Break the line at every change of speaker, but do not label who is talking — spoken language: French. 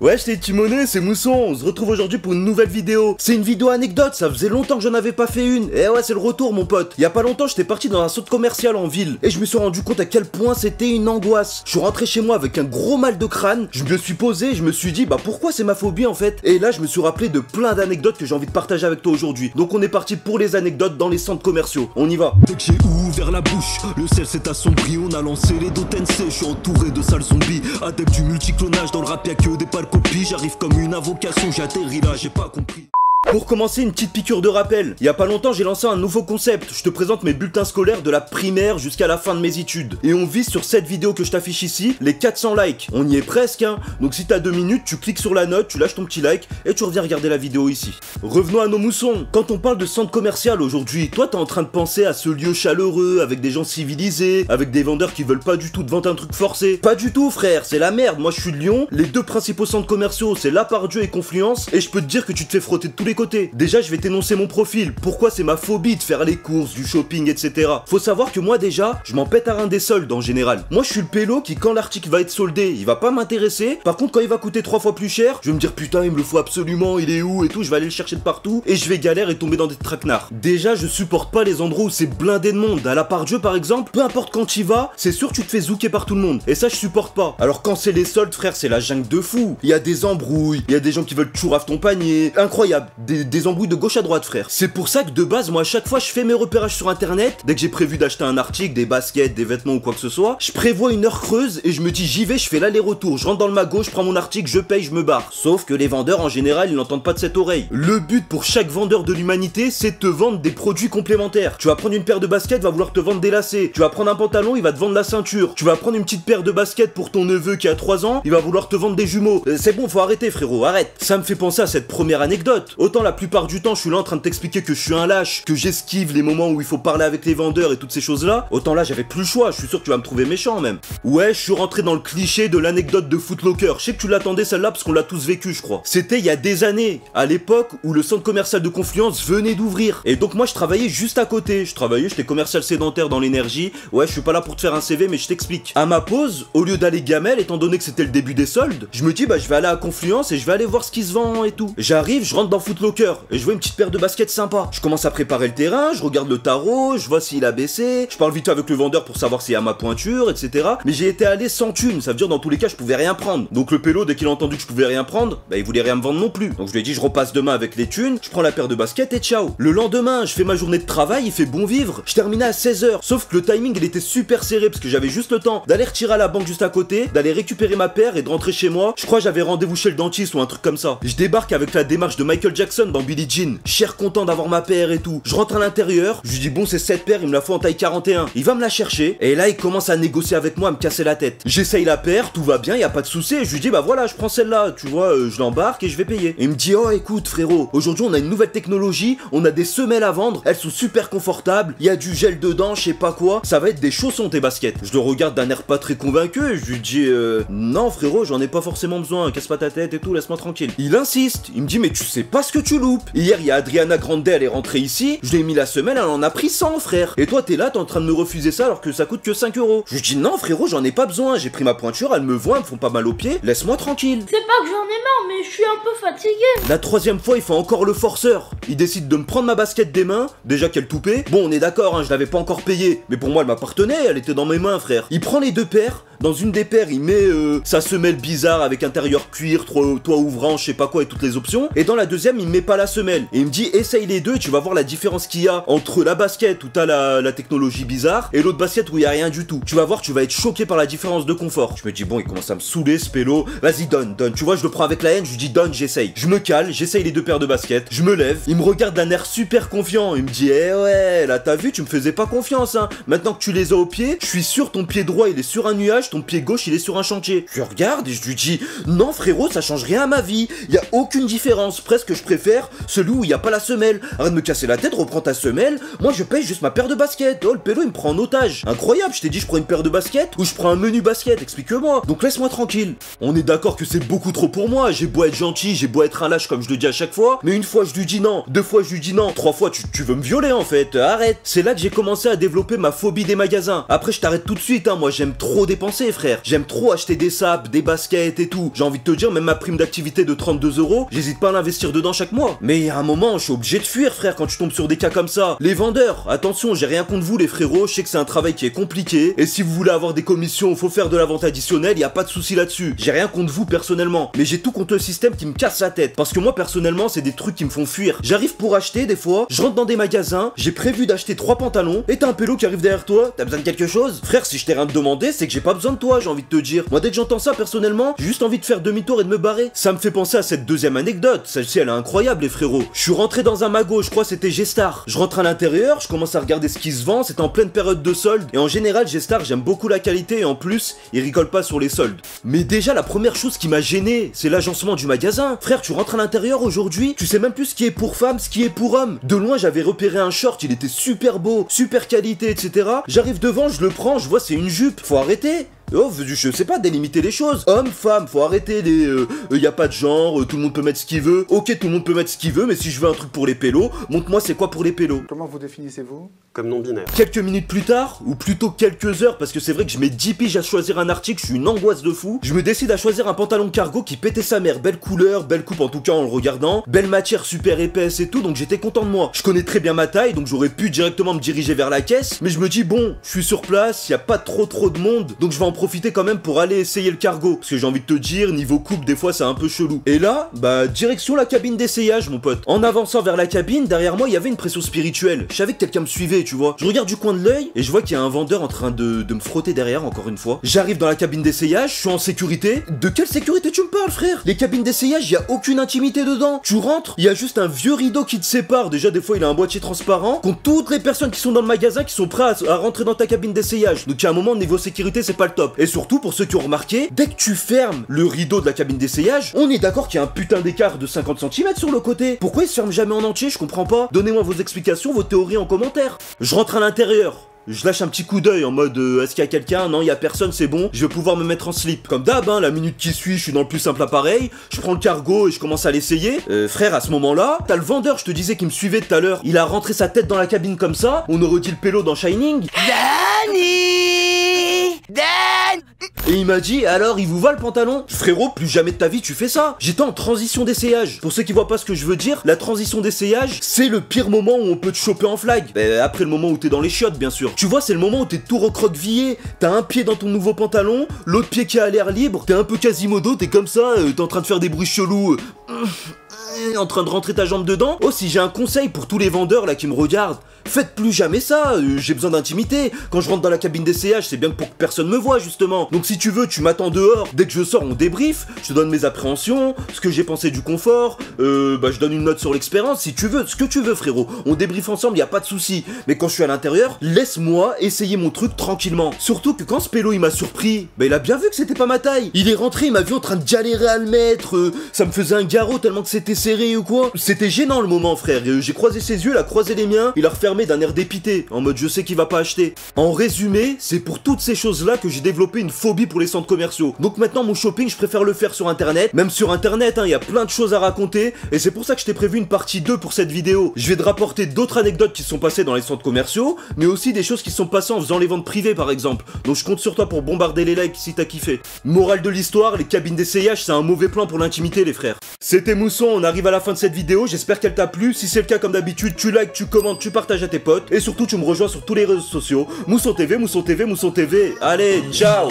Ouais, je t'ai Timoné, c'est Mousson, on se retrouve aujourd'hui pour une nouvelle vidéo. C'est une vidéo anecdote, ça faisait longtemps que j'en avais pas fait une. Et ouais, c'est le retour mon pote. Il y a pas longtemps, j'étais parti dans un centre commercial en ville. Et je me suis rendu compte à quel point c'était une angoisse. Je suis rentré chez moi avec un gros mal de crâne. Je me suis posé, je me suis dit, bah pourquoi c'est ma phobie en fait. Et là, je me suis rappelé de plein d'anecdotes que j'ai envie de partager avec toi aujourd'hui. Donc on est parti pour les anecdotes dans les centres commerciaux. On y va.
Dès que j'ai ouvert la bouche, le ciel s'est assombri. On a lancé les Dotensei, je suis entouré de sales zombies. Adepte du multiclonage, dans le rap y'a que des pâles copies. J'arrive comme une invocation, j'ai atterri là, j'ai pas compris.
Pour commencer, une petite piqûre de rappel. Il y a pas longtemps, j'ai lancé un nouveau concept. Je te présente mes bulletins scolaires de la primaire jusqu'à la fin de mes études. Et on vise sur cette vidéo que je t'affiche ici, les 400 likes. On y est presque, hein. Donc si t'as 2 minutes, tu cliques sur la note, tu lâches ton petit like et tu reviens regarder la vidéo ici. Revenons à nos moussons. Quand on parle de centre commercial aujourd'hui, toi t'es en train de penser à ce lieu chaleureux, avec des gens civilisés, avec des vendeurs qui veulent pas du tout te vendre un truc forcé. Pas du tout, frère, c'est la merde. Moi je suis de Lyon. Les deux principaux centres commerciaux, c'est Lapardieu et Confluence. Et je peux te dire que tu te fais frotter de tous les côté. Déjà, je vais t'énoncer mon profil. Pourquoi c'est ma phobie de faire les courses, du shopping, etc. Faut savoir que moi, déjà, je m'en pète à rein des soldes en général. Moi, je suis le pélo qui, quand l'article va être soldé, il va pas m'intéresser. Par contre, quand il va coûter 3 fois plus cher, je vais me dire putain, il me le faut absolument, il est où et tout. Je vais aller le chercher de partout et je vais galérer et tomber dans des traquenards. Déjà, je supporte pas les endroits où c'est blindé de monde. À Lapardieu, par exemple, peu importe quand tu y vas, c'est sûr que tu te fais zouker par tout le monde. Et ça, je supporte pas. Alors, quand c'est les soldes, frère, c'est la jungle de fou. Il y a des embrouilles, il y a des gens qui veulent chouraf ton panier. Incroyable. Des embrouilles de gauche à droite, frère. C'est pour ça que de base, moi à chaque fois je fais mes repérages sur internet. Dès que j'ai prévu d'acheter un article, des baskets, des vêtements ou quoi que ce soit, je prévois une heure creuse et je me dis j'y vais, je fais l'aller-retour, je rentre dans le magot, je prends mon article, je paye, je me barre. Sauf que les vendeurs en général ils n'entendent pas de cette oreille. Le but pour chaque vendeur de l'humanité, c'est de te vendre des produits complémentaires. Tu vas prendre une paire de baskets, il va vouloir te vendre des lacets. Tu vas prendre un pantalon, il va te vendre la ceinture. Tu vas prendre une petite paire de baskets pour ton neveu qui a 3 ans, il va vouloir te vendre des jumeaux. C'est bon, faut arrêter frérot, arrête. Ça me fait penser à cette première anecdote. Autant la plupart du temps je suis là en train de t'expliquer que je suis un lâche, que j'esquive les moments où il faut parler avec les vendeurs et toutes ces choses là, autant là j'avais plus le choix, je suis sûr que tu vas me trouver méchant même. Ouais, je suis rentré dans le cliché de l'anecdote de Footlocker. Je sais que tu l'attendais celle-là parce qu'on l'a tous vécu je crois. C'était il y a des années, à l'époque où le centre commercial de Confluence venait d'ouvrir. Et donc moi je travaillais juste à côté, j'étais commercial sédentaire dans l'énergie. Ouais, je suis pas là pour te faire un CV mais je t'explique. À ma pause, au lieu d'aller gamelle, étant donné que c'était le début des soldes, je me dis bah je vais aller à Confluence et je vais aller voir ce qui se vend et tout. J'arrive, je rentre dans Footlocker et je vois une petite paire de baskets sympa. Je commence à préparer le terrain, je regarde le tarot, je vois s'il a baissé, je parle vite avec le vendeur pour savoir s'il y a ma pointure, etc. Mais j'ai été allé sans thune, ça veut dire dans tous les cas je pouvais rien prendre. Donc le pélo, dès qu'il a entendu que je pouvais rien prendre, bah il voulait rien me vendre non plus. Donc je lui ai dit je repasse demain avec les thunes, je prends la paire de baskets et ciao. Le lendemain, je fais ma journée de travail, il fait bon vivre, je terminais à 16h. Sauf que le timing il était super serré parce que j'avais juste le temps d'aller retirer à la banque juste à côté, d'aller récupérer ma paire et de rentrer chez moi. Je crois que j'avais rendez-vous chez le dentiste ou un truc comme ça. Je débarque avec la démarche de Michael Jackson dans Billie Jean, cher content d'avoir ma paire et tout. Je rentre à l'intérieur, je lui dis bon c'est cette paire, il me la faut en taille 41. Il va me la chercher et là il commence à négocier avec moi, à me casser la tête. J'essaye la paire, tout va bien, y a pas de souci. Je lui dis bah voilà, je prends celle-là, tu vois, je l'embarque et je vais payer. Et il me dit oh écoute frérot, aujourd'hui on a une nouvelle technologie, on a des semelles à vendre, elles sont super confortables, il y a du gel dedans, je sais pas quoi, ça va être des chaussons tes baskets. Je le regarde d'un air pas très convaincu et je lui dis non frérot, j'en ai pas forcément besoin, casse pas ta tête et tout, laisse-moi tranquille. Il insiste, il me dit mais tu sais pas ce que tu loupes. Hier il y a Adriana Grande, elle est rentrée ici, je lui ai mis la semelle, elle en a pris 100 frère. Et toi t'es là, t'es en train de me refuser ça alors que ça coûte que 5 euros. Je lui dis non frérot, j'en ai pas besoin, j'ai pris ma pointure, elles me voient, elles me font pas mal aux pieds, laisse-moi tranquille.
C'est pas que j'en ai marre, mais je suis un peu fatigué.
La troisième fois, il fait encore le forceur. Il décide de me prendre ma basket des mains, déjà qu'elle toupait. Bon, on est d'accord, hein, je l'avais pas encore payée, mais pour moi, elle m'appartenait, elle était dans mes mains, frère. Il prend les deux paires. Dans une des paires, il met sa semelle bizarre avec intérieur cuir, toit ouvrant, je sais pas quoi et toutes les options. Et dans la deuxième, il met pas la semelle. Et il me dit, essaye les deux et tu vas voir la différence qu'il y a entre la basket où t'as la technologie bizarre et l'autre basket où il y a rien du tout. Tu vas voir, tu vas être choqué par la différence de confort. Je me dis, bon, il commence à me saouler ce pélo. Vas-y, donne. Tu vois, je le prends avec la haine, je lui dis, donne, j'essaye. Je me cale, j'essaye les deux paires de baskets. Je me lève, il me regarde d'un air super confiant. Il me dit, eh ouais, là t'as vu, tu me faisais pas confiance, hein. Maintenant que tu les as au pied, je suis sûr ton pied droit il est sur un nuage, ton pied gauche il est sur un chantier. Je regarde et je lui dis non frérot, ça change rien à ma vie, y a aucune différence, presque je préfère celui où il y a pas la semelle. Arrête de me casser la tête, reprends ta semelle, moi je paye juste ma paire de baskets. Oh le pélo il me prend en otage. Incroyable, je t'ai dit je prends une paire de baskets ou je prends un menu basket, explique-moi. Donc laisse-moi tranquille. On est d'accord que c'est beaucoup trop pour moi, j'ai beau être gentil, j'ai beau être un lâche comme je le dis à chaque fois, mais une fois je lui dis non, deux fois je lui dis non, trois fois tu veux me violer en fait, arrête. C'est là que j'ai commencé à développer ma phobie des magasins. Après je t'arrête tout de suite, hein, moi j'aime trop dépenser. dépenser frère. J'aime trop acheter des sapes, des baskets et tout. J'ai envie de te dire, même ma prime d'activité de 32 €, j'hésite pas à l'investir dedans chaque mois. Mais il y a un moment, je suis obligé de fuir frère quand tu tombes sur des cas comme ça. Les vendeurs, attention, j'ai rien contre vous les frérots, je sais que c'est un travail qui est compliqué. Et si vous voulez avoir des commissions, faut faire de la vente additionnelle, y a pas de souci là-dessus. J'ai rien contre vous personnellement, mais j'ai tout contre le système qui me casse la tête. Parce que moi personnellement, c'est des trucs qui me font fuir. J'arrive pour acheter des fois, je rentre dans des magasins, j'ai prévu d'acheter 3 pantalons, et t'as un pélo qui arrive derrière toi, t'as besoin de quelque chose? Frère, si je t'ai rien demandé, c'est que j'ai pas besoin de toi, j'ai envie de te dire. Moi dès que j'entends ça personnellement, j'ai juste envie de faire demi-tour et de me barrer. Ça me fait penser à cette deuxième anecdote, celle-ci elle est incroyable les frérots. Je suis rentré dans un magot, je crois c'était G-Star. Je rentre à l'intérieur, je commence à regarder ce qui se vend, c'était en pleine période de solde, et en général G-Star j'aime beaucoup la qualité et en plus, ils rigolent pas sur les soldes. Mais déjà la première chose qui m'a gêné, c'est l'agencement du magasin. Frère, tu rentres à l'intérieur aujourd'hui, tu sais même plus ce qui est pour femme, ce qui est pour homme. De loin j'avais repéré un short, il était super beau, super qualité, etc. J'arrive devant, je le prends, je vois c'est une jupe, faut arrêter. Oh, je sais pas, délimiter les choses. Homme, femme, faut arrêter les... y a pas de genre, tout le monde peut mettre ce qu'il veut. Ok, tout le monde peut mettre ce qu'il veut, mais si je veux un truc pour les pélos, montre-moi c'est quoi pour les pélos.
Comment vous définissez-vous?
Comme non-binaire.
Quelques minutes plus tard, ou plutôt quelques heures, parce que c'est vrai que je mets 10 piges à choisir un article, je suis une angoisse de fou. Je me décide à choisir un pantalon cargo qui pétait sa mère. Belle couleur, belle coupe en tout cas en le regardant. Belle matière super épaisse et tout, donc j'étais content de moi. Je connais très bien ma taille, donc j'aurais pu directement me diriger vers la caisse. Mais je me dis, bon, je suis sur place, y a pas trop de monde, donc je vais en profiter quand même pour aller essayer le cargo. Parce que j'ai envie de te dire, niveau coupe, des fois c'est un peu chelou. Et là, bah, direction la cabine d'essayage, mon pote. En avançant vers la cabine, derrière moi, il y avait une pression spirituelle. Je savais que quelqu'un me suivait, tu vois. Je regarde du coin de l'œil et je vois qu'il y a un vendeur en train de me frotter derrière, encore une fois. J'arrive dans la cabine d'essayage, je suis en sécurité. De quelle sécurité tu me parles, frère? Les cabines d'essayage, y a aucune intimité dedans. Tu rentres, il y a juste un vieux rideau qui te sépare. Déjà, des fois, il a un boîtier transparent. Contre toutes les personnes qui sont dans le magasin, qui sont prêts à rentrer dans ta cabine d'essayage. Donc, il y a un moment, niveau sécurité, c'est pas le top. Et surtout, pour ceux qui ont remarqué, dès que tu fermes le rideau de la cabine d'essayage, on est d'accord qu'il y a un putain d'écart de 50 cm sur le côté. Pourquoi il se ferme jamais en entier? Je comprends pas. Donnez-moi vos explications, vos théories en commentaire. Je rentre à l'intérieur. Je lâche un petit coup d'œil en mode est-ce qu'il y a quelqu'un? Non, il y a personne, c'est bon, je vais pouvoir me mettre en slip. Comme d'hab, hein, la minute qui suit, je suis dans le plus simple appareil, je prends le cargo et je commence à l'essayer. Frère, à ce moment-là, t'as le vendeur, je te disais, qui me suivait tout à l'heure. Il a rentré sa tête dans la cabine comme ça, on aurait dit le pélo dans Shining. Dan! Et il m'a dit, alors il vous va le pantalon? Frérot, plus jamais de ta vie tu fais ça. J'étais en transition d'essayage. Pour ceux qui voient pas ce que je veux dire, la transition d'essayage, c'est le pire moment où on peut te choper en flag. Après le moment où t'es dans les chiottes, bien sûr. Tu vois, c'est le moment où t'es tout recroquevillé, t'as un pied dans ton nouveau pantalon, l'autre pied qui a l'air libre, t'es un peu Quasimodo, t'es comme ça, t'es en train de faire des bruits chelous, en train de rentrer ta jambe dedans. Oh, si j'ai un conseil pour tous les vendeurs là qui me regardent, faites plus jamais ça, j'ai besoin d'intimité. Quand je rentre dans la cabine d'essayage, c'est bien que pour que personne me voie justement. Donc si tu veux, tu m'attends dehors, dès que je sors on débrief, je te donne mes appréhensions, ce que j'ai pensé du confort, je donne une note sur l'expérience, si tu veux, ce que tu veux frérot. On débriefe ensemble, y a pas de souci. Mais quand je suis à l'intérieur, laisse-moi essayer mon truc tranquillement. Surtout que quand ce pélo il m'a surpris, il a bien vu que c'était pas ma taille. Il est rentré, il m'a vu en train de galérer à le mettre, ça me faisait un garrot tellement que c'était serré ou quoi. C'était gênant le moment frère, j'ai croisé ses yeux, il a croisé les miens, il a refermé d'un air dépité, en mode je sais qu'il va pas acheter. En résumé, c'est pour toutes ces choses là que j'ai développé une phobie pour les centres commerciaux. Donc maintenant mon shopping je préfère le faire sur internet. Même sur internet, il y a plein de choses à raconter. Et c'est pour ça que je t'ai prévu une partie 2 pour cette vidéo. Je vais te rapporter d'autres anecdotes qui se sont passées dans les centres commerciaux, mais aussi des choses qui se sont passées en faisant les ventes privées par exemple. Donc je compte sur toi pour bombarder les likes si t'as kiffé. Morale de l'histoire, les cabines d'essayage c'est un mauvais plan pour l'intimité les frères. C'était Mousson, on arrive à la fin de cette vidéo, j'espère qu'elle t'a plu. Si c'est le cas comme d'habitude, tu likes, tu commentes, tu partages à tes potes. Et surtout tu me rejoins sur tous les réseaux sociaux. Mousson TV, Mousson TV, Mousson TV. Allez, ciao.